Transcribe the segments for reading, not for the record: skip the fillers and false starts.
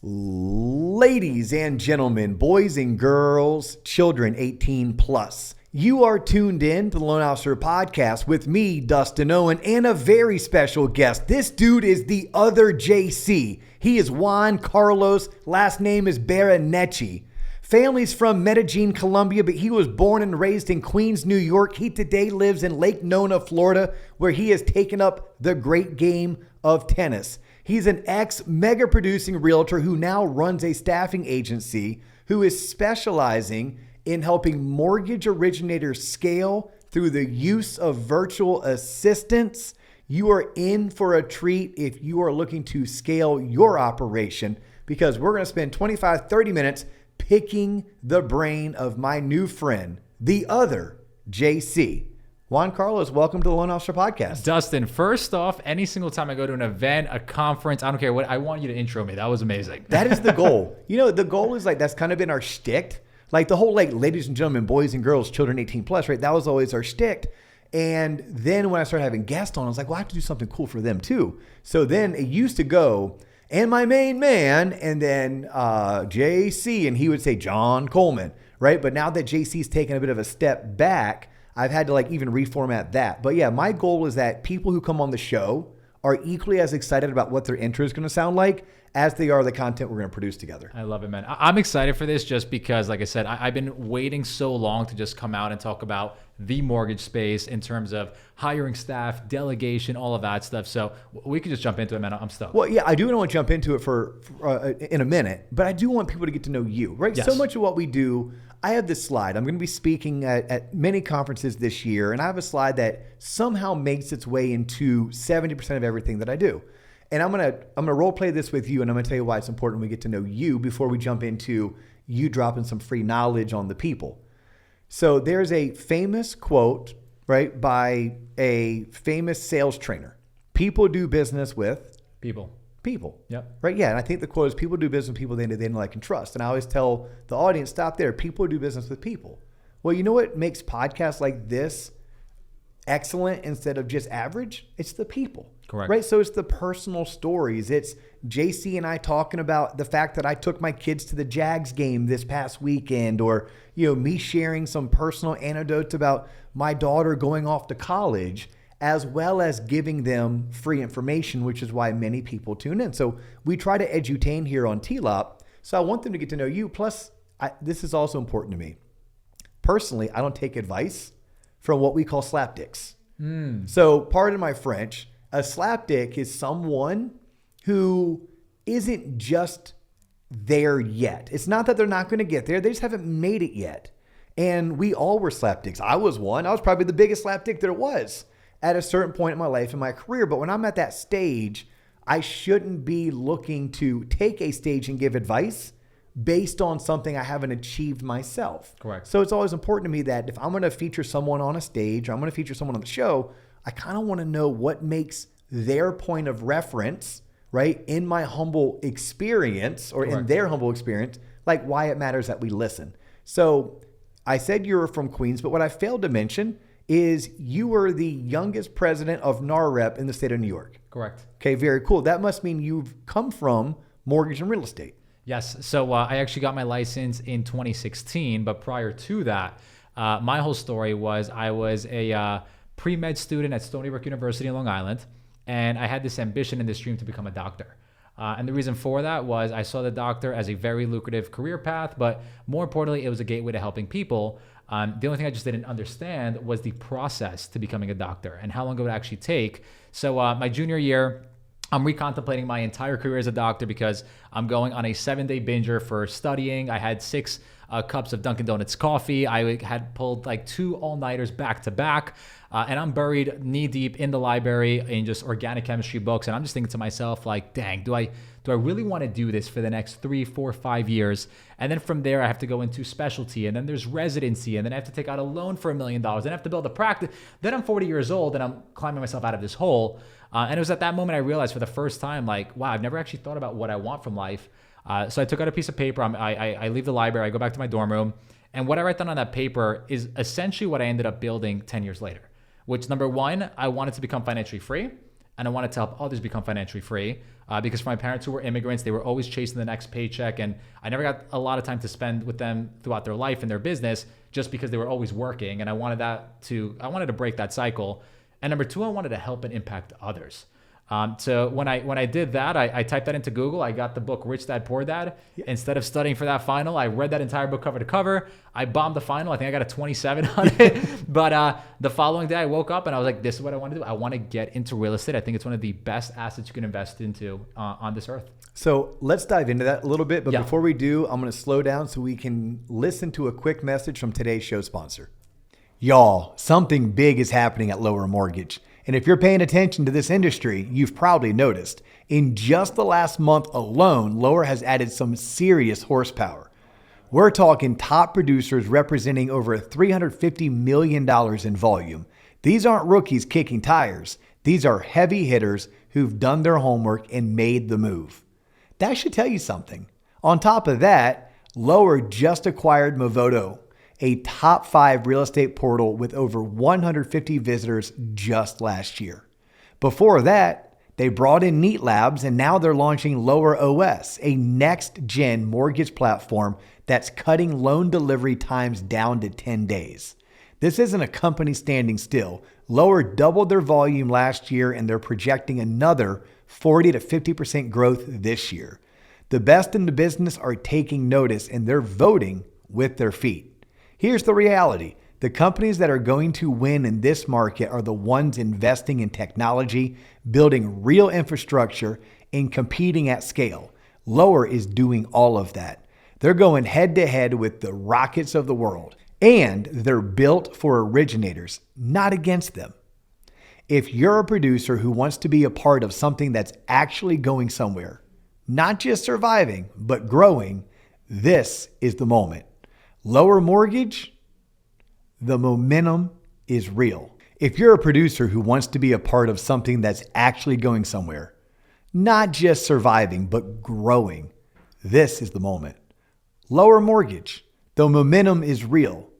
Ladies and gentlemen, boys and girls, children 18 plus, you are tuned in to the Loan Officer Podcast with me, Dustin Owen, and a very special guest. This dude is the other JC. He is Juan Carlos. Last name is Barreneche. Family's from Medellin, Colombia, but he was born and raised in Queens, New York. He today lives in Lake Nona, Florida, where he has taken up the great game of tennis. He's an ex-mega producing realtor who now runs a staffing agency who is specializing in helping mortgage originators scale through the use of virtual assistants. You are in for a treat if you are looking to scale your operation, because we're going to spend 25, 30 minutes picking the brain of my new friend, the other JC. Juan Carlos, welcome to the Loan Officer Podcast. Dustin, first off, any single time I go to an event, a conference, I don't care what, I want you to intro me. That was amazing. That is the goal. You know, the goal is that's kind of been our shtick. Like the whole ladies and gentlemen, boys and girls, children 18 plus, right? That was always our shtick. And then when I started having guests on, I was like, well, I have to do something cool for them too. So then it used to go, and my main man, and then JC, and he would say John Coleman, right? But now that JC's taken a bit of a step back, I've had to even reformat that. But yeah, my goal is that people who come on the show are equally as excited about what their intro is going to sound like as they are the content we're going to produce together. I love it, man. I'm excited for this just because, like I said, I've been waiting so long to just come out and talk about the mortgage space in terms of hiring staff, delegation, all of that stuff. So we could just jump into it, man. I'm stoked. Well, yeah, I do want to jump into it for in a minute, but I do want people to get to know you, right? Yes. So much of what we do, I have this slide. I'm going to be speaking at many conferences this year, and I have a slide that somehow makes its way into 70% of everything that I do. And I'm gonna role play this with you, and I'm gonna tell you why it's important we get to know you before we jump into you dropping some free knowledge on the people. So there's a famous quote, right, by a famous sales trainer. People do business with people. Yep. Right? Yeah. And I think the quote is people do business with people they know, like, and trust. And I always tell the audience, stop there. People do business with people. Well, you know what makes podcasts like this excellent instead of just average? It's the people. Correct. Right? So it's the personal stories. It's JC and I talking about the fact that I took my kids to the Jags game this past weekend, or, me sharing some personal anecdotes about my daughter going off to college, as well as giving them free information, which is why many people tune in. So we try to edutain here on TLOP. So I want them to get to know you. Plus, this is also important to me. Personally, I don't take advice from what we call slapdicks. So pardon my French, a slapdick is someone who isn't just there yet. It's not that they're not going to get there. They just haven't made it yet. And we all were slapdicks. I was one. I was probably the biggest slapdick there was at a certain point in my life and my career. But when I'm at that stage, I shouldn't be looking to take a stage and give advice based on something I haven't achieved myself. Correct. So it's always important to me that if I'm going to feature someone on a stage, or I'm going to feature someone on the show, I kind of want to know what makes their point of reference, right, in my humble experience, or in their humble experience, like why it matters that we listen. So I said you were from Queens, but what I failed to mention is you were the youngest president of NARREP in the state of New York. Correct. Okay, very cool. That must mean you've come from mortgage and real estate. Yes. So I actually got my license in 2016, but prior to that, my whole story was I was a pre-med student at Stony Brook University in Long Island, and I had this ambition and this dream to become a doctor. And the reason for that was I saw the doctor as a very lucrative career path, but more importantly, it was a gateway to helping people. The only thing I just didn't understand was the process to becoming a doctor and how long it would actually take. So my junior year, I'm recontemplating my entire career as a doctor because I'm going on a 7-day binger for studying. I had 6 cups of Dunkin' Donuts coffee. I had pulled 2 all-nighters back to back. And I'm buried knee deep in the library in just organic chemistry books. And I'm just thinking to myself, dang, do I really want to do this for the next 3, 4, 5 years? And then from there, I have to go into specialty. And then there's residency. And then I have to take out a loan for $1 million. Then I have to build a practice. Then I'm 40 years old and I'm climbing myself out of this hole. And it was at that moment I realized for the first time, wow, I've never actually thought about what I want from life. So I took out a piece of paper. I leave the library. I go back to my dorm room. And what I write down on that paper is essentially what I ended up building 10 years later. Which, number one, I wanted to become financially free. and I wanted to help others become financially free. Because for my parents who were immigrants, they were always chasing the next paycheck, and I never got a lot of time to spend with them throughout their life and their business just because they were always working. And I wanted to break that cycle. And number two, I wanted to help and impact others. So when I did that, I typed that into Google. I got the book Rich Dad Poor Dad. Yeah. Instead of studying for that final, I read that entire book cover to cover. I bombed the final. I think I got a 27 on it. But the following day, I woke up and I was like, this is what I want to do. I want to get into real estate. I think it's one of the best assets you can invest into on this earth. So let's dive into that a little bit. But before we do, I'm going to slow down so we can listen to a quick message from today's show sponsor. Y'all, something big is happening at Lower Mortgage. And if you're paying attention to this industry, you've probably noticed. In just the last month alone, Lower has added some serious horsepower. We're talking top producers representing over $350 million in volume. These aren't rookies kicking tires. These are heavy hitters who've done their homework and made the move. That should tell you something. On top of that, Lower just acquired Movoto, a top 5 real estate portal with over 150 visitors just last year. Before that, they brought in Neat Labs, and now they're launching Lower OS, a next-gen mortgage platform that's cutting loan delivery times down to 10 days. This isn't a company standing still. Lower doubled their volume last year, and they're projecting another 40 to 50% growth this year. The best in the business are taking notice, and they're voting with their feet. Here's the reality. The companies that are going to win in this market are the ones investing in technology, building real infrastructure, and competing at scale. Lower is doing all of that. They're going head to head with the Rockets of the world, and they're built for originators, not against them. If you're a producer who wants to be a part of something that's actually going somewhere, not just surviving, but growing, this is the moment. Lower Mortgage, the momentum is real. If you're a producer who wants to be a part of something that's actually going somewhere, not just surviving, but growing, this is the moment. Lower Mortgage, the momentum is real.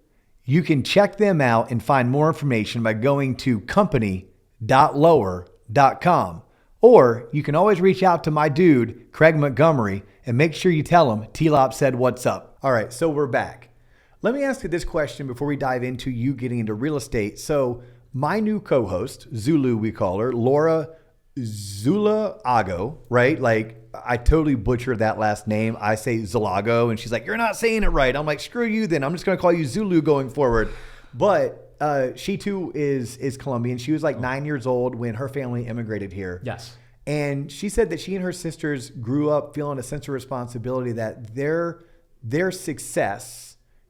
You can check them out and find more information by going to company.lower.com. Or you can always reach out to my dude, Craig Montgomery, and make sure you tell him T-Lop said what's up. All right, so we're back. Let me ask you this question before we dive into you getting into real estate. So my new co-host, Zulu we call her, Laura Zulago, right? Like I totally butchered that last name. I say Zulago and she's like, you're not saying it right. I'm like, screw you then. I'm just going to call you Zulu going forward. But she too is Colombian. She was like 9 years old when her family immigrated here. Yes. And she said that she and her sisters grew up feeling a sense of responsibility that their success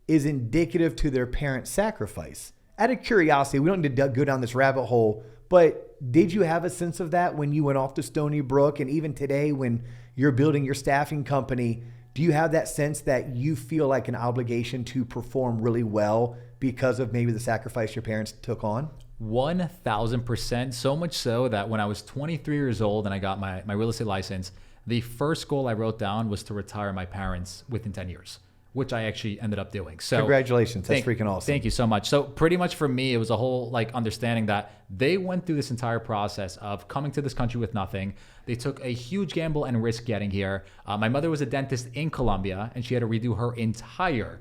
is indicative to their parents' sacrifice. Out of curiosity, we don't need to go down this rabbit hole, but did you have a sense of that when you went off to Stony Brook? And even today when you're building your staffing company, do you have that sense that you feel like an obligation to perform really well because of maybe the sacrifice your parents took on? 1,000%. So much so that when I was 23 years old and I got my real estate license, the first goal I wrote down was to retire my parents within 10 years. Which I actually ended up doing. So congratulations. That's freaking awesome. Thank you so much. So pretty much for me, it was a whole understanding that they went through this entire process of coming to this country with nothing. They took a huge gamble and risk getting here. My mother was a dentist in Colombia and she had to redo her entire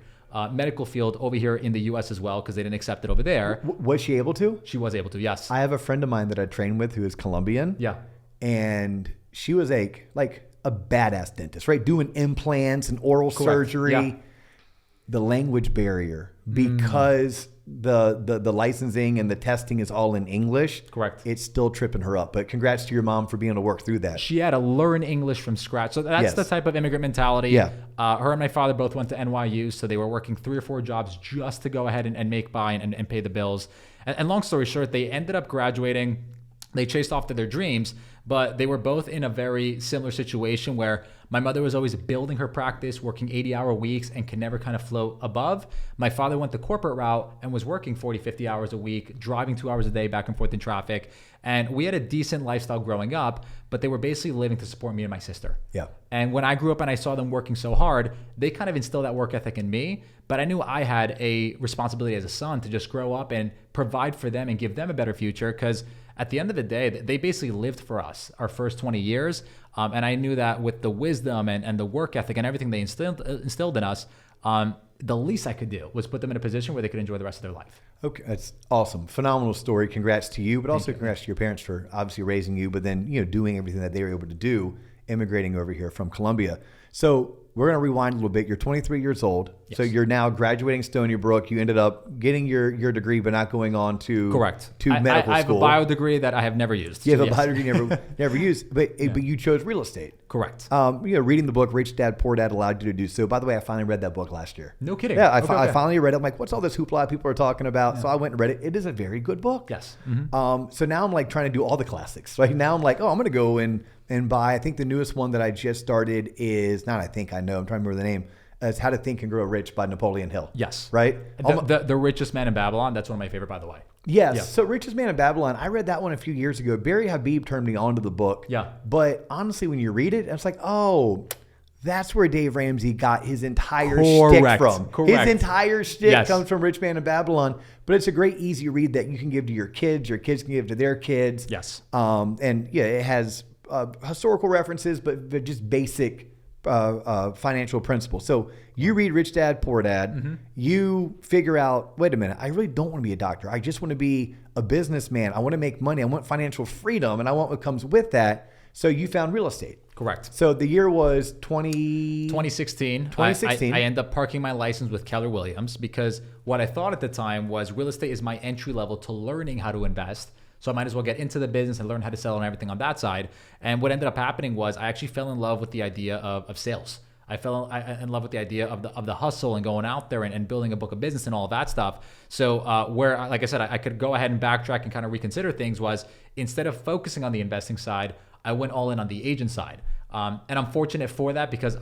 medical field over here in the US as well because they didn't accept it over there. Was she able to? She was able to, yes. I have a friend of mine that I trained with who is Colombian. Yeah. And she was like a badass dentist, right? Doing implants and oral surgery. Yeah. The language barrier, because the licensing and the testing is all in English. Correct. It's still tripping her up. But congrats to your mom for being able to work through that. She had to learn English from scratch. So that's the type of immigrant mentality. Yeah. Her and my father both went to NYU, so they were working 3 or 4 jobs just to go ahead and make by and pay the bills. And long story short, they ended up graduating. They chased off to their dreams, but they were both in a very similar situation where my mother was always building her practice, working 80-hour weeks and could never kind of float above. My father went the corporate route and was working 40, 50 hours a week, driving 2 hours a day back and forth in traffic. And we had a decent lifestyle growing up, but they were basically living to support me and my sister. Yeah. And when I grew up and I saw them working so hard, they kind of instilled that work ethic in me. But I knew I had a responsibility as a son to just grow up and provide for them and give them a better future because at the end of the day, they basically lived for us our first 20 years. And I knew that with the wisdom and the work ethic and everything they instilled in us, the least I could do was put them in a position where they could enjoy the rest of their life. Okay, that's awesome. Phenomenal story. Congrats to you, but also congrats to your parents for obviously raising you, but then, doing everything that they were able to do, immigrating over here from Colombia. So we're going to rewind a little bit. You're 23 years old. Yes. So you're now graduating Stony Brook. You ended up getting your degree, but not going on to Correct. to medical I have school. a bio degree that I have never used. You have So a yes. bio degree you never used, but you chose real estate. Correct. Reading the book Rich Dad Poor Dad allowed you to do so. By the way, I finally read that book last year. No kidding. Yeah, I Okay. finally read it. I'm like, what's all this hoopla people are talking about? So I went and read it. It is a very good book. Yes. So now I'm like trying to do all the classics. Right now I'm like, I'm going to go and buy. I think the newest one that I just started is I'm trying to remember the name. It's How to Think and Grow Rich by Napoleon Hill. Yes. Right? The Richest Man in Babylon. That's one of my favorite, by the way. Yes. Yeah. So Richest Man in Babylon, I read that one a few years ago. Barry Habib turned me on to the book. Yeah. But honestly, when you read it, it's like, that's where Dave Ramsey got his entire shtick from. Correct. His entire shtick Yes. comes from Rich Man in Babylon. But it's a great, easy read that you can give to your kids can give to their kids. Yes. It has historical references, but just basic financial principles. So you read Rich Dad, Poor Dad. You figure out, wait a minute, I really don't want to be a doctor. I just want to be a businessman. I want to make money. I want financial freedom, and I want what comes with that. So you found real estate. Correct. So the year was 2016. 2016. I ended up parking my license with Keller Williams because what I thought at the time was real estate is my entry level to learning how to invest. So I might as well get into the business and learn how to sell and everything on that side. And what ended up happening was I actually fell in love with the idea of sales. I fell in love with the idea of the hustle and going out there and building a book of business and all of that stuff. So like I said, I could go ahead and backtrack and kind of reconsider things was instead of focusing on the investing side, I went all in on the agent side. And I'm fortunate for that because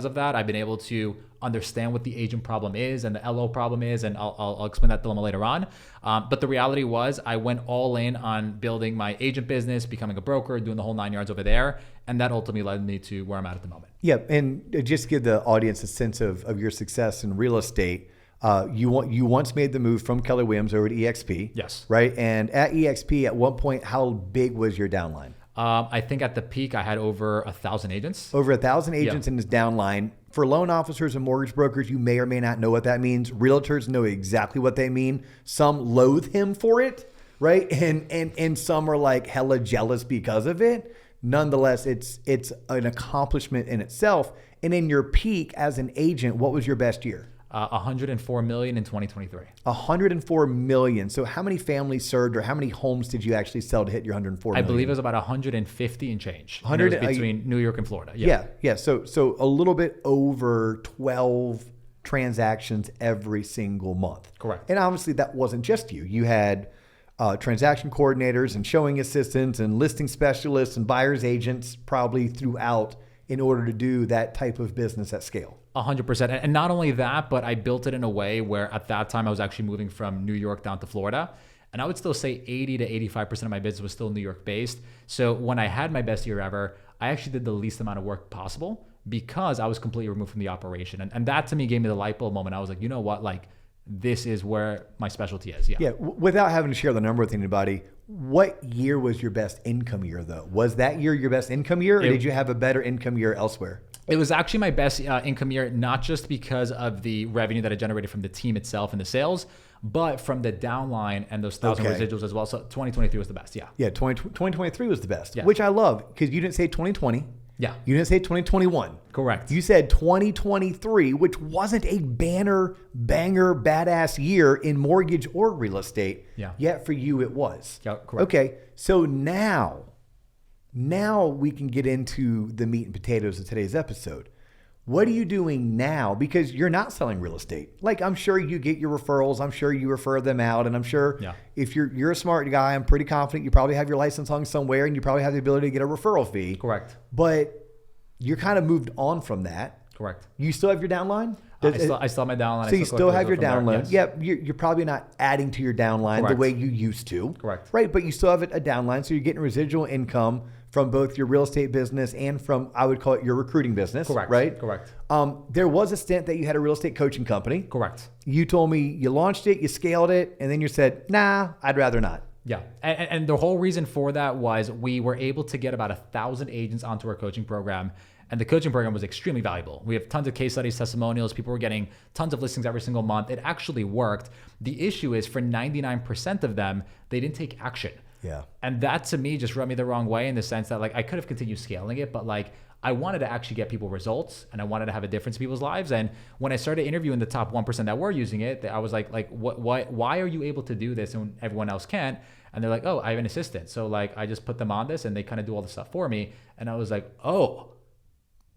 of that, I've been able to understand what the agent problem is and the LO problem is, and I'll explain that dilemma later on. But the reality was I went all in on building my agent business, becoming a broker, doing the whole 9 yards over there. And that ultimately led me to where I'm at the moment. Yeah. And just give the audience a sense of your success in real estate. You once made the move from Keller Williams over to EXP. Yes. Right. And at EXP, at one point, how big was your downline? I think at the peak, I had over 1,000 agents. Over 1,000 agents in his downline. For loan officers and mortgage brokers, you may or may not know what that means. Realtors know exactly what they mean. Some loathe him for it, right? And some are like hella jealous because of it. Nonetheless, it's an accomplishment in itself. And in your peak as an agent, what was your best year? 104 million in 2023. 104 million. So how many families served, or how many homes did you actually sell to hit your 104 million? I believe it was about 150 and change. 100 and it was between New York and Florida. Yeah. So a little bit over 12 transactions every single month. Correct. And obviously that wasn't just you. You had transaction coordinators and showing assistants and listing specialists and buyer's agents probably throughout in order to do that type of business at scale. 100%. And not only that, but I built it in a way where at that time I was actually moving from New York down to Florida. And I would still say 80 to 85% of my business was still New York based. So when I had my best year ever, I actually did the least amount of work possible because I was completely removed from the operation. And that to me gave me the light bulb moment. I was like, you know what? Like, this is where my specialty is. Yeah. Without having to share the number with anybody, what year was your best income year though? Was that year your best income year, or did you have a better income year elsewhere? It was actually my best income year, not just because of the revenue that I generated from the team itself and the sales, but from the downline and those 1,000 residuals as well. So 2023 was the best. Yeah. Yeah. 2023 was the best, Yeah. which I love because you didn't say 2020. Yeah. You didn't say 2021. Correct. You said 2023, which wasn't a banger, banger, badass year in mortgage or real estate. Yeah. Yet for you, it was. Yeah, correct. Okay. So now we can get into the meat and potatoes of today's episode. What are you doing now? Because you're not selling real estate. Like, I'm sure you get your referrals. I'm sure you refer them out. And I'm sure if you're a smart guy, I'm pretty confident you probably have your license hung somewhere and you probably have the ability to get a referral fee. Correct. But you're kind of moved on from that. Correct. You still have your downline? I still have my downline. So you still have your downline. Yes. Yep. You're probably not adding to your downline the way you used to. Correct. Right. But you still have a downline. So you're getting residual income from both your real estate business and from, I would call it, your recruiting business. Correct. Right? Correct. There was a stint that you had a real estate coaching company. Correct. You told me you launched it, you scaled it, and then you said, nah, I'd rather not. Yeah. And the whole reason for that was we were able to get about 1,000 agents onto our coaching program. And the coaching program was extremely valuable. We have tons of case studies, testimonials. People were getting tons of listings every single month. It actually worked. The issue is for 99% of them, they didn't take action. Yeah. And that to me just rubbed me the wrong way in the sense that like I could have continued scaling it, but like I wanted to actually get people results and I wanted to have a difference in people's lives. And when I started interviewing the top 1% that were using it, I was like, why are you able to do this and everyone else can't? And they're like, oh, I have an assistant. So like I just put them on this and they kind of do all the stuff for me. And I was like, oh,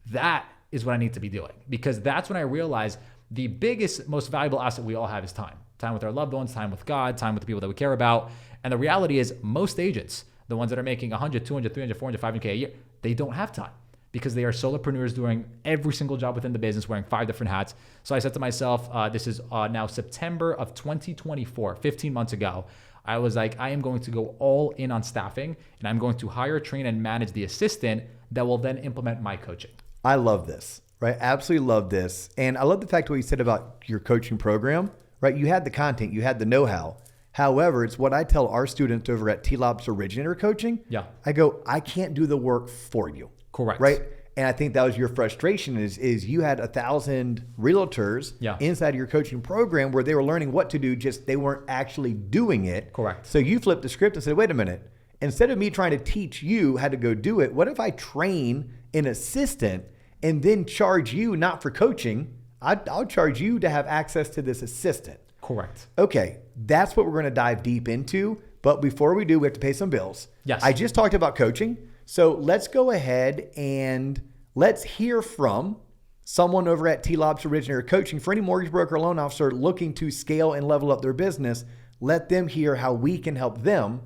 that is what I need to be doing, because that's when I realized the biggest, most valuable asset we all have is time. Time with our loved ones, time with God, time with the people that we care about. And the reality is most agents, the ones that are making 100, 200, 300, 400, 500K a year, they don't have time because they are solopreneurs doing every single job within the business, wearing 5 different hats. So I said to myself, this is now September of 2024, 15 months ago. I was like, I am going to go all in on staffing and I'm going to hire, train, and manage the assistant that will then implement my coaching. I love this, right? Absolutely love this. And I love the fact what you said about your coaching program, right? You had the content, you had the know-how. However, it's what I tell our students over at T-Lob's Originator coaching. Yeah. I go, I can't do the work for you. Correct. Right? And I think that was your frustration is you had 1,000 realtors inside of your coaching program where they were learning what to do, just they weren't actually doing it. Correct. So you flipped the script and said, wait a minute. Instead of me trying to teach you how to go do it, what if I train an assistant and then charge you not for coaching? I'll charge you to have access to this assistant. Correct. Okay, that's what we're going to dive deep into. But before we do, we have to pay some bills. Yes. I just talked about coaching. So let's go ahead and let's hear from someone over at T-Lob's Originator Coaching. For any mortgage broker or loan officer looking to scale and level up their business, let them hear how we can help them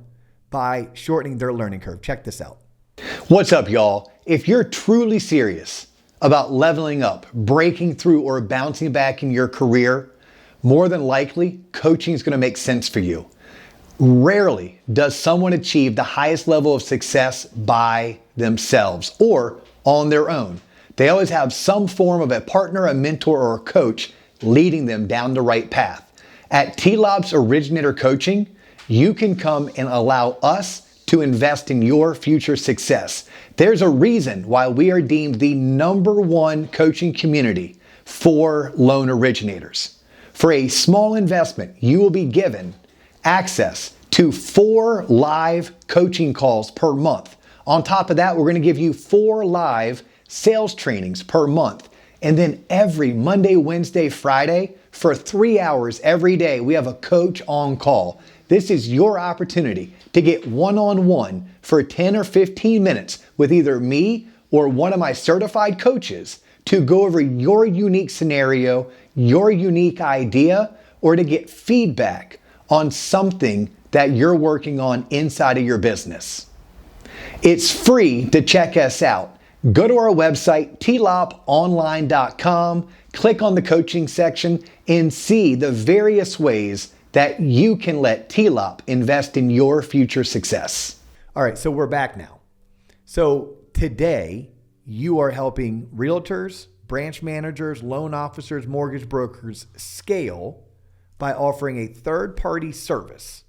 by shortening their learning curve. Check this out. What's up, y'all? If you're truly serious about leveling up, breaking through, or bouncing back in your career, more than likely, coaching is going to make sense for you. Rarely does someone achieve the highest level of success by themselves or on their own. They always have some form of a partner, a mentor, or a coach leading them down the right path. At T-Lob's Originator Coaching, you can come and allow us to invest in your future success. There's a reason why we are deemed the #1 coaching community for loan originators. For a small investment, you will be given access to 4 live coaching calls per month. On top of that, we're going to give you 4 live sales trainings per month. And then every Monday, Wednesday, Friday, for 3 hours every day, we have a coach on call. This is your opportunity to get one-on-one for 10 or 15 minutes with either me or one of my certified coaches to go over your unique scenario, your unique idea, or to get feedback on something that you're working on inside of your business. It's free to check us out. Go to our website, tloponline.com, click on the coaching section, and see the various ways that you can let T-Lop invest in your future success. All right, so we're back now. So today, you are helping realtors, branch managers, loan officers, mortgage brokers scale by offering a third-party service.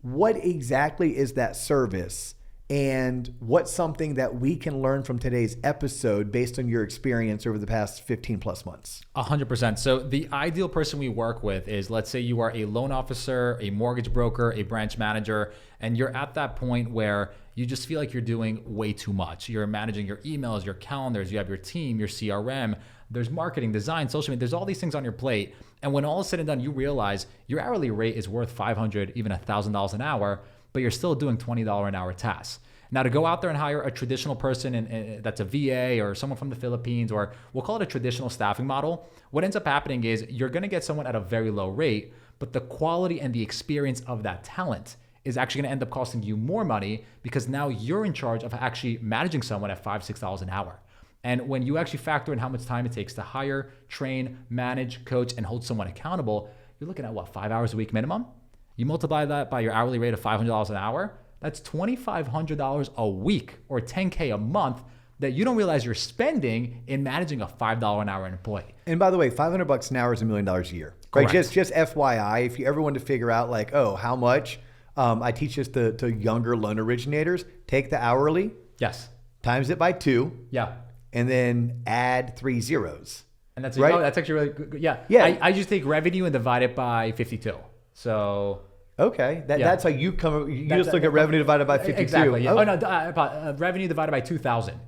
What exactly is that service? And what's something that we can learn from today's episode based on your experience over the past 15 plus months? 100%. So the ideal person we work with is, let's say you are a loan officer, a mortgage broker, a branch manager, and you're at that point where you just feel like you're doing way too much. You're managing your emails, your calendars, you have your team, your CRM, there's marketing, design, social media, there's all these things on your plate. And when all is said and done, you realize your hourly rate is worth $500, even $1,000 an hour, but you're still doing $20 an hour tasks. Now, to go out there and hire a traditional person that's a VA or someone from the Philippines, or we'll call it a traditional staffing model, what ends up happening is you're going to get someone at a very low rate, but the quality and the experience of that talent is actually going to end up costing you more money because now you're in charge of actually managing someone at $5, $6 an hour. And when you actually factor in how much time it takes to hire, train, manage, coach, and hold someone accountable, you're looking at 5 hours a week minimum? You multiply that by your hourly rate of $500 an hour, that's $2,500 a week or $10K a month that you don't realize you're spending in managing a $5 an hour employee. And by the way, $500 an hour is $1 million a year, right? Correct. Just FYI, if you ever want to figure out how much I teach this to younger loan originators. Take the hourly, Yes. times it by 2, Yeah. and then add 3 zeros. And that's Right? Oh, that's actually really good. Yeah. Yeah. I just take revenue and divide it by 52. So Okay, that's how you come. You just look at revenue divided by 52. Exactly. Yeah. Oh, Oh no, revenue divided by 2,000.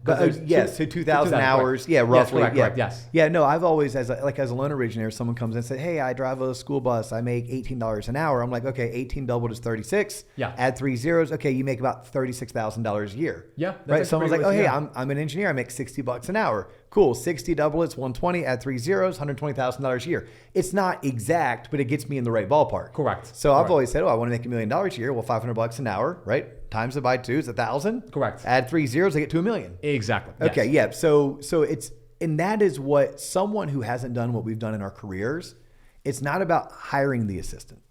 yes, so 2,000 hours. Correct. Yeah, roughly. Yes, correct, Yeah. correct, yes. Yeah, no, I've always, as a loan originator, someone comes in and says, hey, I drive a school bus. I make $18 an hour. I'm like, okay, 18 doubled is 36. Yeah. Add 3 zeros. Okay, you make about $36,000 a year. Yeah, that's Right. actually Someone's like, pretty oh, hey, realistic, I'm an engineer. I make $60 an hour. Cool. 60 double, it's 120. Add 3 zeros, $120,000 a year. It's not exact, but it gets me in the right ballpark. Correct. So I've Correct. always said, oh, I want to make $1 million a year. Well, $500 an hour, right? Times it by 2 is 1,000. Correct. Add 3 zeros, I get to $1 million. Exactly. Okay, Yes. yeah. So it's, and that is what someone who hasn't done what we've done in our careers, it's not about hiring the assistant.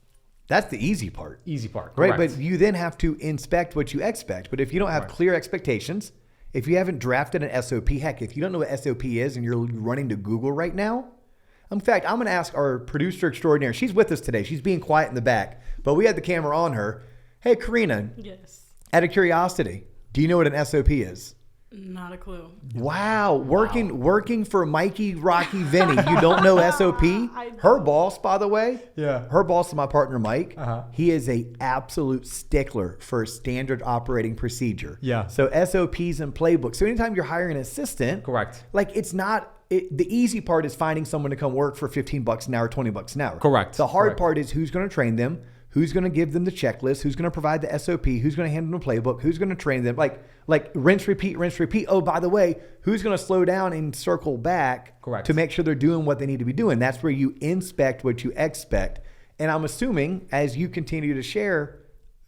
That's the easy part. Easy part. Right. Correct. But you then have to inspect what you expect. But if you don't have clear expectations, if you haven't drafted an SOP, heck, if you don't know what SOP is and you're running to Google right now, in fact, I'm going to ask our producer extraordinaire. She's with us today. She's being quiet in the back, but we had the camera on her. Hey, Karina. Yes. Out of curiosity, do you know what an SOP is? Not a clue. Wow. Working for Mikey, Rocky, Vinny. You don't know SOP? Her boss, by the way. Yeah. Her boss is my partner, Mike. Uh-huh. He is a absolute stickler for standard operating procedure. Yeah. So SOPs and playbooks. So anytime you're hiring an assistant, Correct. like it's not, the easy part is finding someone to come work for $15 an hour, $20 an hour. Correct. The hard Correct. part is who's going to train them, who's going to give them the checklist, who's going to provide the SOP, who's going to hand them the playbook, who's going to train them, like rinse, repeat, rinse, repeat. Oh, by the way, who's going to slow down and circle back Correct. to make sure they're doing what they need to be doing. That's where you inspect what you expect. And I'm assuming as you continue to share,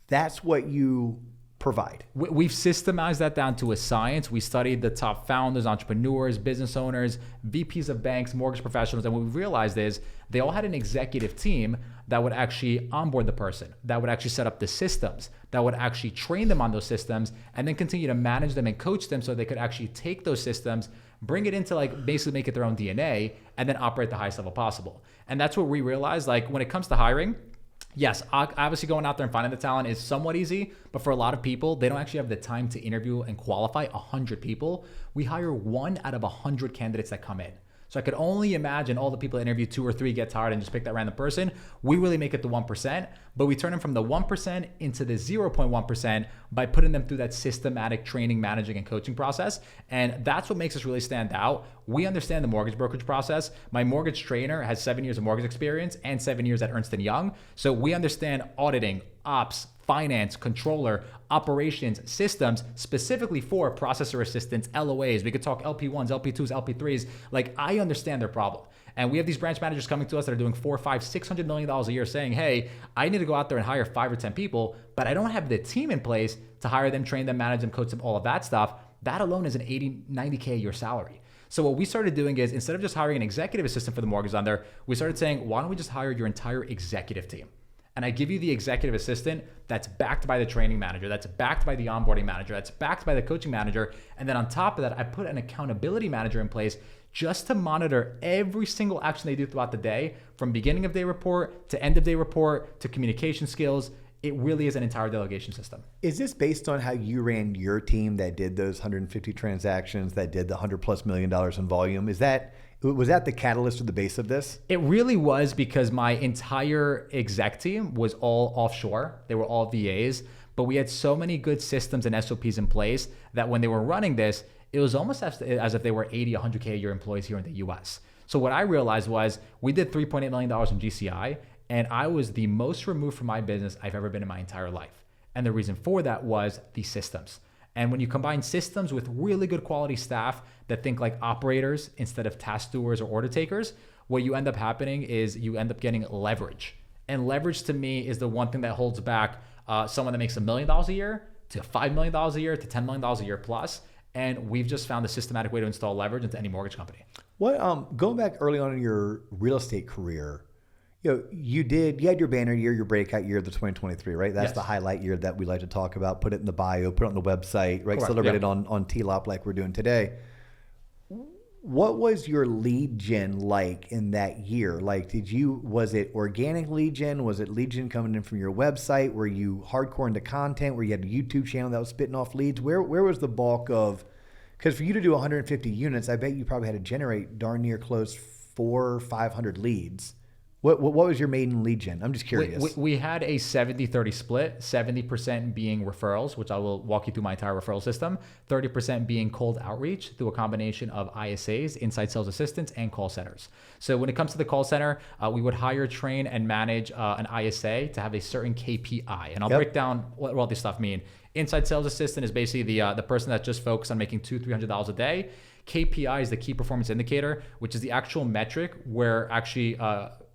that's what you provide. We've systemized that down to a science. We studied the top founders, entrepreneurs, business owners, VPs of banks, mortgage professionals. And what we realized is they all had an executive team that would actually onboard the person, that would actually set up the systems, that would actually train them on those systems, and then continue to manage them and coach them so they could actually take those systems, bring it into like basically make it their own DNA, and then operate the highest level possible. And that's what we realized. Like when it comes to hiring, yes, obviously going out there and finding the talent is somewhat easy, but for a lot of people, they don't actually have the time to interview and qualify 100 people. We hire 1 out of 100 candidates that come in. So I could only imagine all the people that interview 2 or 3 get tired and just pick that random person. We really make it the 1%, but we turn them from the 1% into the 0.1% by putting them through that systematic training, managing, and coaching process. And that's what makes us really stand out. We understand the mortgage brokerage process. My mortgage trainer has 7 years of mortgage experience and 7 years at Ernst & Young. So we understand auditing, ops, finance, controller, operations, systems, specifically for processor assistants, LOAs. We could talk LP1s, LP2s, LP3s. Like I understand their problem. And we have these branch managers coming to us that are doing $400, $500, $600 million a year saying, hey, I need to go out there and hire 5 or 10 people, but I don't have the team in place to hire them, train them, manage them, coach them, all of that stuff. That alone is an 80, 90K a year salary. So what we started doing is instead of just hiring an executive assistant for the mortgage lender, we started saying, why don't we just hire your entire executive team? And I give you the executive assistant that's backed by the training manager, that's backed by the onboarding manager, that's backed by the coaching manager. And then on top of that, I put an accountability manager in place just to monitor every single action they do throughout the day, from beginning of day report to end of day report to communication skills. It really is an entire delegation system. Is this based on how you ran your team that did those 150 transactions, that did the $100+ million in volume? Was that the catalyst or the base of this? It really was, because my entire exec team was all offshore. They were all VAs, but we had so many good systems and SOPs in place that when they were running this, it was almost as if they were 80, 100K a year employees here in the US. So what I realized was we did $3.8 million in GCI, and I was the most removed from my business I've ever been in my entire life. And the reason for that was the systems. And when you combine systems with really good quality staff that think like operators instead of task doers or order takers, what you end up happening is you end up getting leverage. And leverage to me is the one thing that holds back someone that makes $1 million a year to $5 million a year to $10 million a year plus. And we've just found a systematic way to install leverage into any mortgage company. What going back early on in your real estate career, you had your banner year, your breakout year, the 2023, right? That's Yes. the highlight year that we like to talk about. Put it in the bio, put it on the website, right? Correct, Celebrate yeah. it on TLOP like we're doing today. What was your lead gen like in that year? Like, was it organic lead gen? Was it lead gen coming in from your website? Were you hardcore into content where you had a YouTube channel that was spitting off leads? Where was the bulk of, because for you to do 150 units, I bet you probably had to generate darn near close 400 or 500 leads. What was your maiden lead gen? I'm just curious. We had a 70-30 split, 70% being referrals, which I will walk you through my entire referral system, 30% being cold outreach through a combination of ISAs, inside sales assistants, and call centers. So when it comes to the call center, we would hire, train, and manage an ISA to have a certain KPI. And I'll break down what all this stuff mean. Inside sales assistant is basically the person that just focused on making $200-$300 a day. KPI is the key performance indicator, which is the actual metric where actually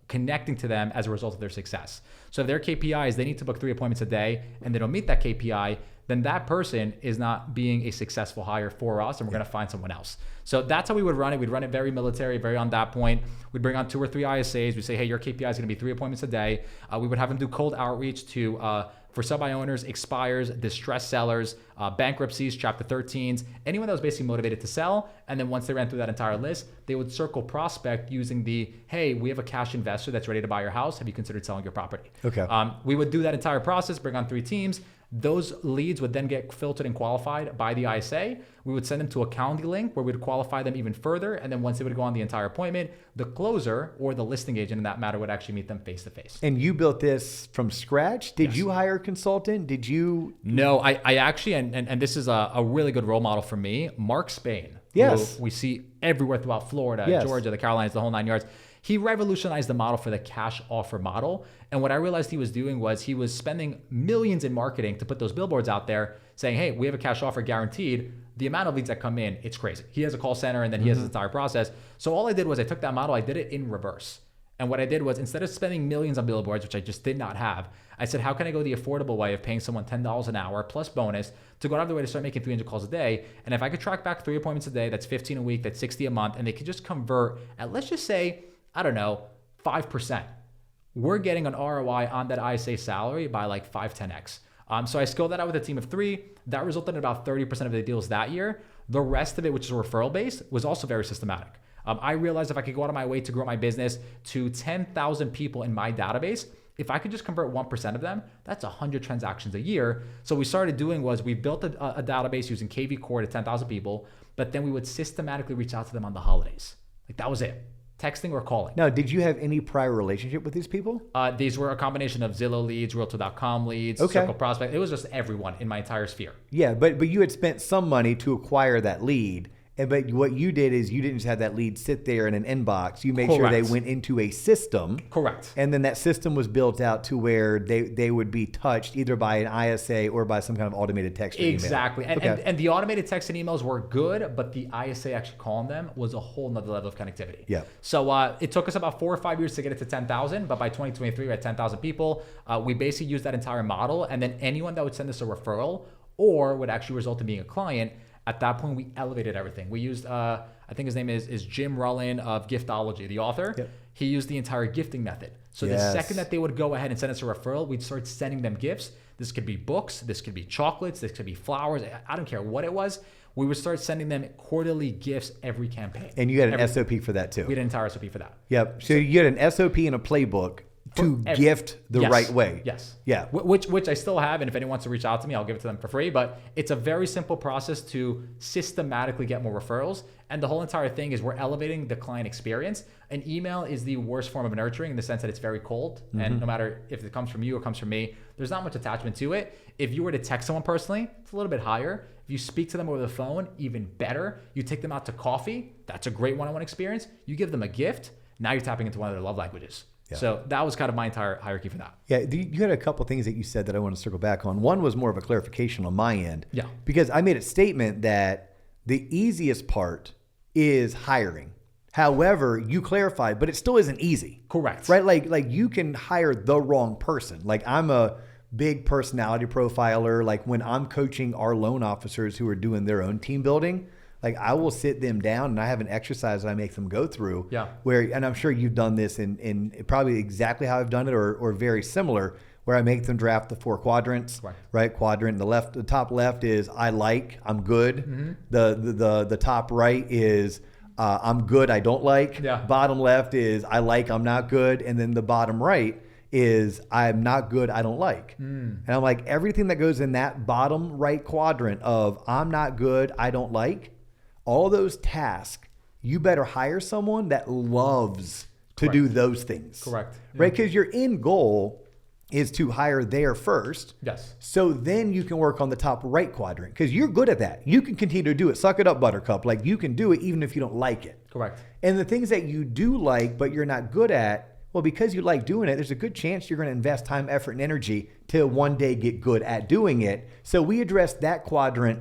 connecting to them as a result of their success. So if their KPI is they need to book 3 appointments a day and they don't meet that KPI, then that person is not being a successful hire for us, and we're going to find someone else. So that's how we would run it. We'd run it very military, very on that point. We'd bring on 2 or 3 ISAs. We'd say, hey, your KPI is going to be 3 appointments a day. We would have them do cold outreach to for sub-buy owners, expires, distressed sellers, bankruptcies, Chapter 13s, anyone that was basically motivated to sell. And then once they ran through that entire list, they would circle prospect using the, hey, we have a cash investor that's ready to buy your house. Have you considered selling your property? Okay. We would do that entire process, bring on 3 teams. Those leads would then get filtered and qualified by the ISA. We would send them to a Calendly link where we'd qualify them even further. And then once they would go on the entire appointment, the closer or the listing agent in that matter would actually meet them face to face. And you built this from scratch? Did you hire a consultant? Did you? No, I actually, and this is a really good role model for me, Mark Spain. Yes. Who we see everywhere throughout Florida, Georgia, the Carolinas, the whole 9 yards. He revolutionized the model for the cash offer model. And what I realized he was doing was he was spending millions in marketing to put those billboards out there saying, hey, we have a cash offer guaranteed. The amount of leads that come in, it's crazy. He has a call center and then he has his entire process. So all I did was I took that model, I did it in reverse. And what I did was instead of spending millions on billboards, which I just did not have, I said, how can I go the affordable way of paying someone $10 an hour plus bonus to go out of the way to start making 300 calls a day? And if I could track back 3 appointments a day, that's 15 a week, that's 60 a month, and they could just convert at, let's just say, I don't know, 5%. We're getting an ROI on that ISA salary by like 5, 10x. So I scaled that out with a team of 3. That resulted in about 30% of the deals that year. The rest of it, which is referral based, was also very systematic. I realized if I could go out of my way to grow my business to 10,000 people in my database, if I could just convert 1% of them, that's 100 transactions a year. So what we started doing was we built a database using KV Core to 10,000 people, but then we would systematically reach out to them on the holidays. Like that was it. Texting or calling. Now, did you have any prior relationship with these people? These were a combination of Zillow leads, realtor.com leads, Circle Prospect. It was just everyone in my entire sphere. Yeah, but you had spent some money to acquire that lead. But what you did is you didn't just have that lead sit there in an inbox. You made sure they went into a system. Correct. And then that system was built out to where they would be touched either by an ISA or by some kind of automated text or email. Exactly. And the automated text and emails were good, but the ISA actually calling them was a whole nother level of connectivity. Yeah. So it took us about 4 or 5 years to get it to 10,000, but by 2023, we had 10,000 people. We basically used that entire model, and then anyone that would send us a referral or would actually result in being a client, at that point, we elevated everything. We used, I think his name is Jim Rullin of Giftology, the author. Yep. He used the entire gifting method. So the second that they would go ahead and send us a referral, we'd start sending them gifts. This could be books. This could be chocolates. This could be flowers. I don't care what it was. We would start sending them quarterly gifts every campaign. And you had an SOP for that too. We had an entire SOP for that. Yep. So you had an SOP and a playbook to gift the right way. Yes. Yeah. Which I still have. And if anyone wants to reach out to me, I'll give it to them for free. But it's a very simple process to systematically get more referrals. And the whole entire thing is we're elevating the client experience. An email is the worst form of nurturing in the sense that it's very cold. Mm-hmm. And no matter if it comes from you or comes from me, there's not much attachment to it. If you were to text someone personally, it's a little bit higher. If you speak to them over the phone, even better. You take them out to coffee. That's a great one-on-one experience. You give them a gift. Now you're tapping into one of their love languages. Yeah. So that was kind of my entire hierarchy for that. Yeah, you had a couple of things that you said that I want to circle back on. One was more of a clarification on my end. Yeah. Because I made a statement that the easiest part is hiring. However, you clarified, but it still isn't easy. Correct. Right? Like you can hire the wrong person. Like I'm a big personality profiler. Like when I'm coaching our loan officers who are doing their own team building, like I will sit them down and I have an exercise that I make them go through. Yeah. Where, and I'm sure you've done this in probably exactly how I've done it or very similar, where I make them draft the 4 quadrants. Right? Quadrant. The top left is I'm good. Mm-hmm. The top right is I'm good, I don't like. Yeah. Bottom left is I like, I'm not good. And then the bottom right is I'm not good, I don't like. And I'm like, everything that goes in that bottom right quadrant of I'm not good, I don't like, all those tasks, you better hire someone that loves to do those things. Correct. Right? Because your end goal is to hire there first. Yes. So then you can work on the top right quadrant because you're good at that. You can continue to do it. Suck it up, buttercup. Like you can do it even if you don't like it. Correct. And the things that you do like, but you're not good at, well, because you like doing it, there's a good chance you're going to invest time, effort, and energy to one day get good at doing it. So we address that quadrant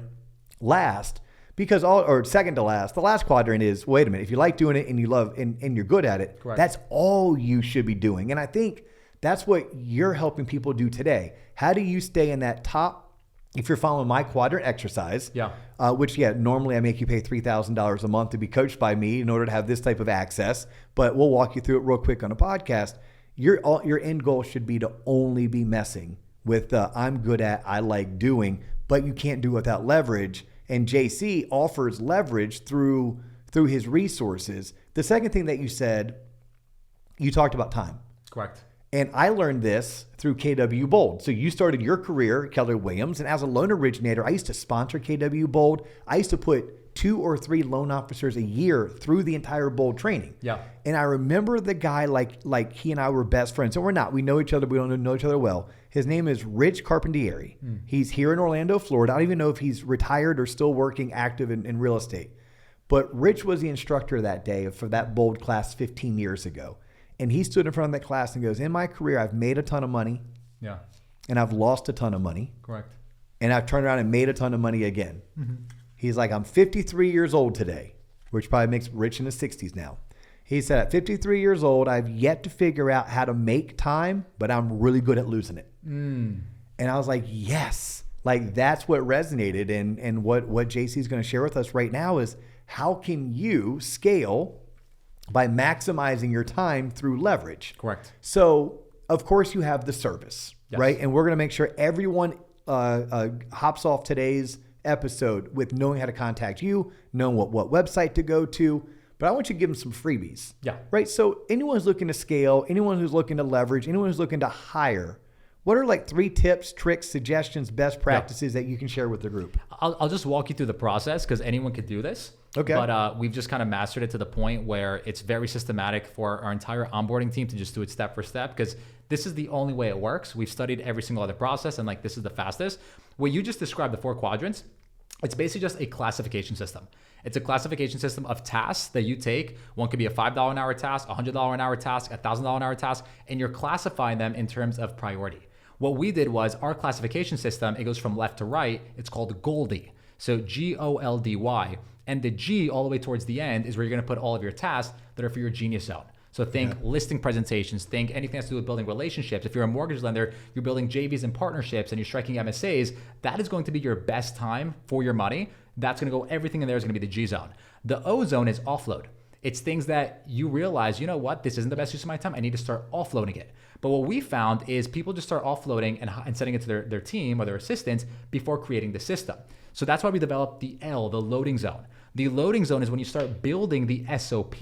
last because second to last. The last quadrant is, wait a minute, if you like doing it and you love and you're good at it, that's all you should be doing. And I think that's what you're helping people do today. How do you stay in that top? If you're following my quadrant exercise, which normally I make you pay $3,000 a month to be coached by me in order to have this type of access, but we'll walk you through it real quick on a podcast. Your end goal should be to only be messing with I'm good at, I like doing, but you can't do it without leverage. And JC offers leverage through his resources. The second thing that you said, you talked about time. Correct. And I learned this through KW Bold. So you started your career at Keller Williams. And as a loan originator, I used to sponsor KW Bold. I used to put 2 or 3 loan officers a year through the entire Bold training. Yeah. And I remember the guy like he and I were best friends. And we're not. We know each other. We don't know each other well. His name is Rich Carpentieri. He's here in Orlando, Florida. I don't even know if he's retired or still working active in real estate. But Rich was the instructor that day for that Bold class 15 years ago. And he stood in front of that class and goes, in my career, I've made a ton of money. Yeah. And I've lost a ton of money. Correct. And I've turned around and made a ton of money again. He's like, I'm 53 years old today, which probably makes Rich in his 60s now. He said, at 53 years old, I've yet to figure out how to make time, but I'm really good at losing it. And I was like, yes, like that's what resonated. And what JC is going to share with us right now is how can you scale by maximizing your time through leverage. Correct. So of course you have the service, right? And we're going to make sure everyone hops off today's episode with knowing how to contact you, knowing what website to go to. But I want you to give them some freebies. Yeah. Right. So anyone who's looking to scale, anyone who's looking to leverage, anyone who's looking to hire, what are like 3 tips, tricks, suggestions, best practices that you can share with the group? I'll just walk you through the process because anyone could do this. Okay. But we've just kind of mastered it to the point where it's very systematic for our entire onboarding team to just do it step for step because this is the only way it works. We've studied every single other process and like this is the fastest. What you just described, the 4 quadrants, it's basically just a classification system. It's a classification system of tasks that you take. One could be a $5 an hour task, $100 an hour task, $1,000 an hour task, and you're classifying them in terms of priority. What we did was our classification system, it goes from left to right. It's called GOLDY. So GOLDY. And the G all the way towards the end is where you're going to put all of your tasks that are for your genius zone. So think listing presentations, think anything that's to do with building relationships. If you're a mortgage lender, you're building JVs and partnerships and you're striking MSAs, that is going to be your best time for your money. That's going to go, everything in there is going to be the G zone. The O zone is offload. It's things that you realize, you know what, this isn't the best use of my time. I need to start offloading it. But what we found is people just start offloading and sending it to their team or their assistants before creating the system. So that's why we developed the L, the loading zone. The loading zone is when you start building the SOP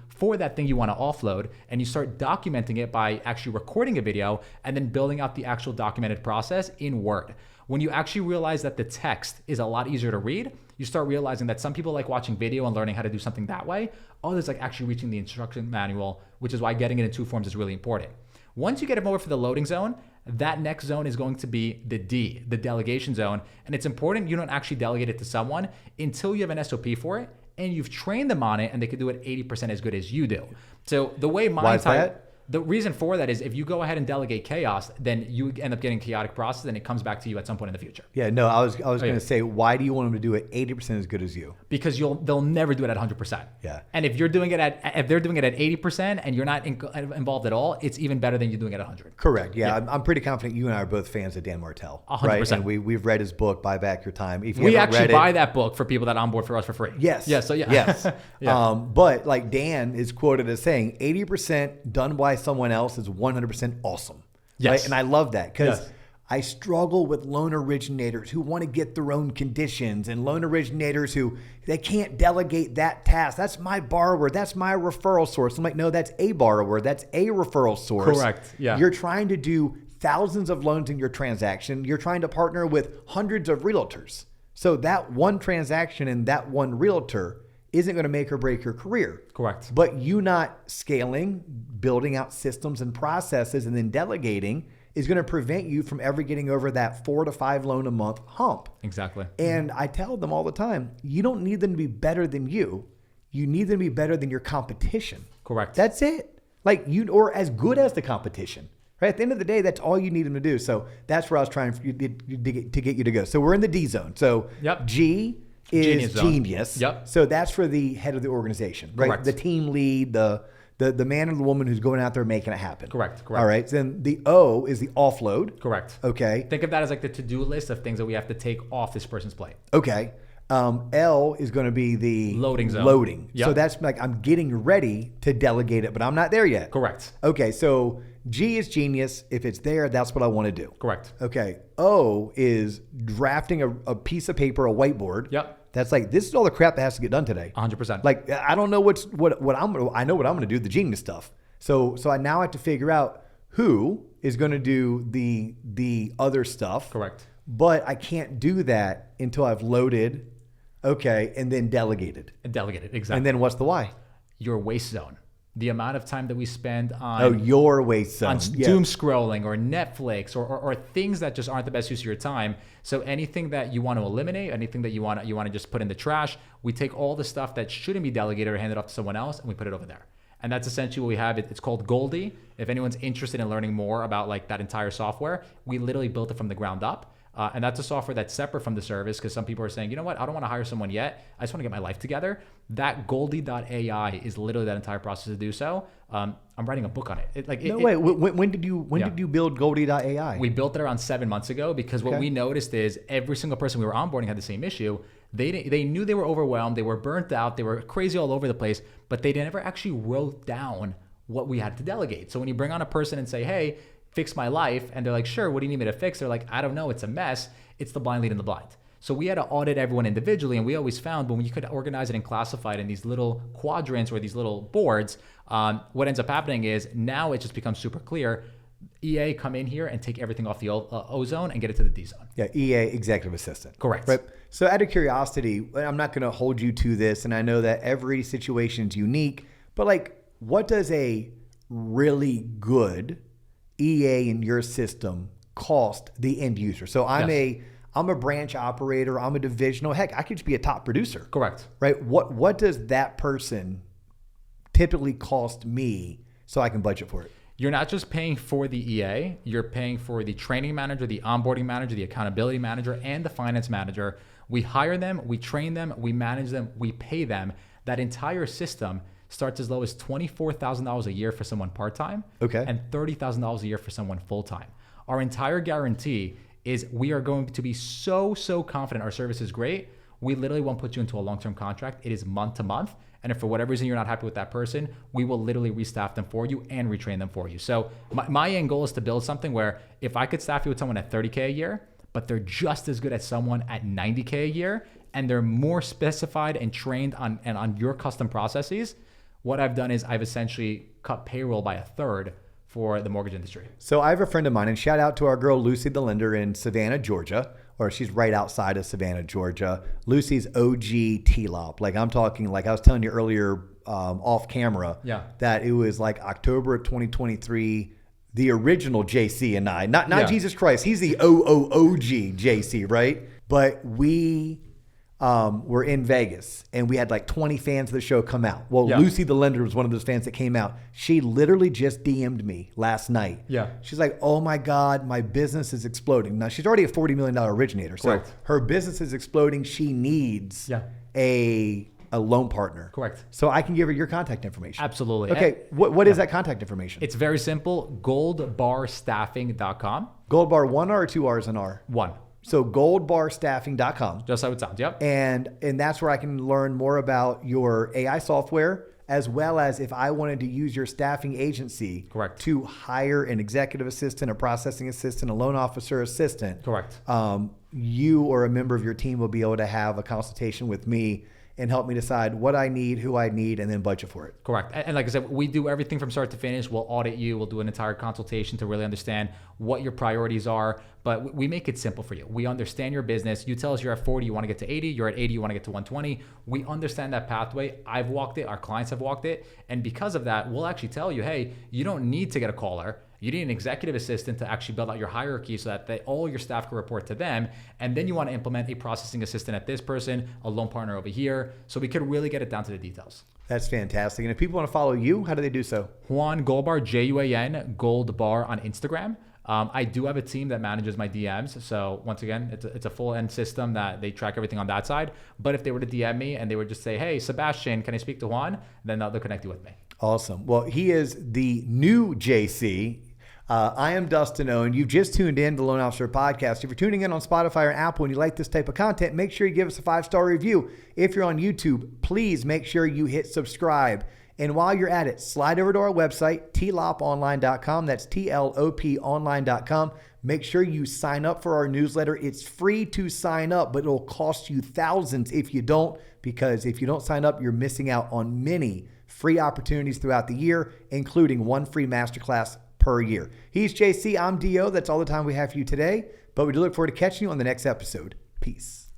for that thing you want to offload, and you start documenting it by actually recording a video and then building out the actual documented process in Word. When you actually realize that the text is a lot easier to read, you start realizing that some people like watching video and learning how to do something that way. Others like actually reaching the instruction manual, which is why getting it in 2 forms is really important. Once you get them over for the loading zone, that next zone is going to be the D, the delegation zone. And it's important you don't actually delegate it to someone until you have an SOP for it and you've trained them on it and they can do it 80% as good as you do. So the way Why is that? The reason for that is if you go ahead and delegate chaos, then you end up getting chaotic process and it comes back to you at some point in the future. Yeah, no, I was going to say, why do you want them to do it 80% as good as you? Because they'll never do it at 100%. Yeah. And if they're doing it at 80% and you're not involved at all, it's even better than you doing it at 100. Correct. Yeah. I'm pretty confident you and I are both fans of Dan Martell. 100%. Right? And we've read his book, Buy Back Your Time. If you we actually buy that book for people that onboard for us for free. Yes. Yeah. So yeah. Yes. Yeah. But like Dan is quoted as saying, 80% done by someone else is 100% awesome. Yes. Right? And I love that because I struggle with loan originators who want to get their own conditions and loan originators who they can't delegate that task. That's my borrower. That's my referral source. I'm like, no, that's a borrower. That's a referral source. Correct. Yeah. You're trying to do thousands of loans in your transaction. You're trying to partner with hundreds of realtors. So that one transaction and that one realtor isn't going to make or break your career. Correct. But you not scaling, building out systems and processes, and then delegating is going to prevent you from ever getting over that 4 to 5 loan a month hump. Exactly. And I tell them all the time, you don't need them to be better than you. You need them to be better than your competition. Correct. That's it. Like or as good as the competition. Right? At the end of the day, that's all you need them to do. So that's where I was trying to get you to go. So we're in the D zone. So yep. G is genius. Yep. So that's for the head of the organization, right? Correct. The team lead, the man or the woman who's going out there making it happen. Correct. All right. So then the O is the offload. Correct. Okay. Think of that as like the to-do list of things that we have to take off this person's plate. Okay. L is going to be the loading zone. Loading. Yep. So that's like I'm getting ready to delegate it, but I'm not there yet. Correct. Okay. So G is genius. If it's there, that's what I want to do. Correct. Okay. O is drafting a piece of paper, a whiteboard. Yep. That's like, this is all the crap that has to get done today. 100%. Like, I don't know I know what I'm going to do, the genius stuff. So I now have to figure out who is going to do the other stuff. Correct. But I can't do that until I've loaded, okay, and then delegated. Delegated, exactly. And then what's the why? Your waste zone. The amount of time that we spend on your waste zone. On doom scrolling or Netflix or things that just aren't the best use of your time. So anything that you want to eliminate, anything that you want to just put in the trash, we take all the stuff that shouldn't be delegated or handed off to someone else, and we put it over there. And that's essentially what we have. It's called GOLDY. If anyone's interested in learning more about like that entire software, we literally built it from the ground up. And that's a software that's separate from the service, because some people are saying, you know what, I don't want to hire someone yet. I just want to get my life together. That GOLDY.ai is literally that entire process to do so. I'm writing a book on it. When did you build GOLDY.ai? We built it around 7 months ago, because what we noticed is every single person we were onboarding had the same issue. They knew they were overwhelmed, they were burnt out, they were crazy all over the place, but they never actually wrote down what we had to delegate. So when you bring on a person and say, hey, fix my life, and they're like, sure, what do you need me to fix? They're like, I don't know, it's a mess. It's the blind leading the blind. So we had to audit everyone individually, and we always found when you could organize it and classify it in these little quadrants or these little boards, what ends up happening is now it just becomes super clear. EA, come in here and take everything off the O zone and get it to the D zone. Yeah, EA, executive assistant. Correct. Right. So out of curiosity, I'm not going to hold you to this, and I know that every situation is unique, but like, what does a really good EA in your system cost the end user? So I'm a branch operator, I'm a divisional, heck, I could just be a top producer. Correct. Right? What does that person typically cost me so I can budget for it? You're not just paying for the EA, you're paying for the training manager, the onboarding manager, the accountability manager, and the finance manager. We hire them, we train them, we manage them, we pay them. That entire system starts as low as $24,000 a year for someone part-time, and $30,000 a year for someone full-time. Our entire guarantee is we are going to be so confident our service is great. We literally won't put you into a long-term contract. It is month to month. And if for whatever reason you're not happy with that person, we will literally restaff them for you and retrain them for you. So my end goal is to build something where if I could staff you with someone at $30K a year, but they're just as good as someone at $90K a year, and they're more specified and trained on your custom processes, what I've done is I've essentially cut payroll by a third for the mortgage industry. So I have a friend of mine, and shout out to our girl Lucy, the lender in Savannah, Georgia, or she's right outside of Savannah, Georgia. Lucy's OG TLOP. Like I'm talking, like I was telling you earlier off camera, that it was like October of 2023, the original JC and I, not Jesus Christ. He's the OOOG JC, right? But we were in Vegas, and we had like 20 fans of the show come out. Well, Lucy the lender was one of those fans that came out. She literally just DM'd me last night. She's like, oh my God, my business is exploding. Now she's already a $40 million originator. So her business is exploding. She needs a loan partner. Correct. So I can give her your contact information. Absolutely. Okay. What is that contact information? It's very simple. goldbarstaffing.com. Gold bar, 1 R or 2 R's and R? 1. So goldbarstaffing.com. Just how it sounds. Yep. And that's where I can learn more about your AI software, as well as if I wanted to use your staffing agency Correct. to hire an executive assistant, a processing assistant, a loan officer assistant. Correct. You or a member of your team will be able to have a consultation with me and help me decide what I need, who I need, and then budget for it. Correct. And like I said, we do everything from start to finish. We'll audit you. We'll do an entire consultation to really understand what your priorities are. But we make it simple for you. We understand your business. You tell us you're at 40, you want to get to 80. You're at 80, you want to get to 120. We understand that pathway. I've walked it. Our clients have walked it. And because of that, we'll actually tell you, hey, you don't need to get a caller. You need an executive assistant to actually build out your hierarchy so that all your staff can report to them. And then you want to implement a processing assistant at this person, a loan partner over here. So we could really get it down to the details. That's fantastic. And if people want to follow you, how do they do so? Juan Goldbar, Juan Goldbar on Instagram. I do have a team that manages my DMs. So once again, it's a full end system that they track everything on that side. But if they were to DM me and they would just say, hey, Sebastian, can I speak to Juan? Then they'll connect you with me. Awesome. Well, he is the new JC. I am Dustin Owen. You've just tuned in to the Loan Officer Podcast. If you're tuning in on Spotify or Apple and you like this type of content, make sure you give us a 5-star review. If you're on YouTube, please make sure you hit subscribe. And while you're at it, slide over to our website, tloponline.com. That's TLOPonline.com. Make sure you sign up for our newsletter. It's free to sign up, but it'll cost you thousands if you don't, because if you don't sign up, you're missing out on many free opportunities throughout the year, including one free masterclass per year. He's JC, I'm DO. That's all the time we have for you today, but we do look forward to catching you on the next episode. Peace.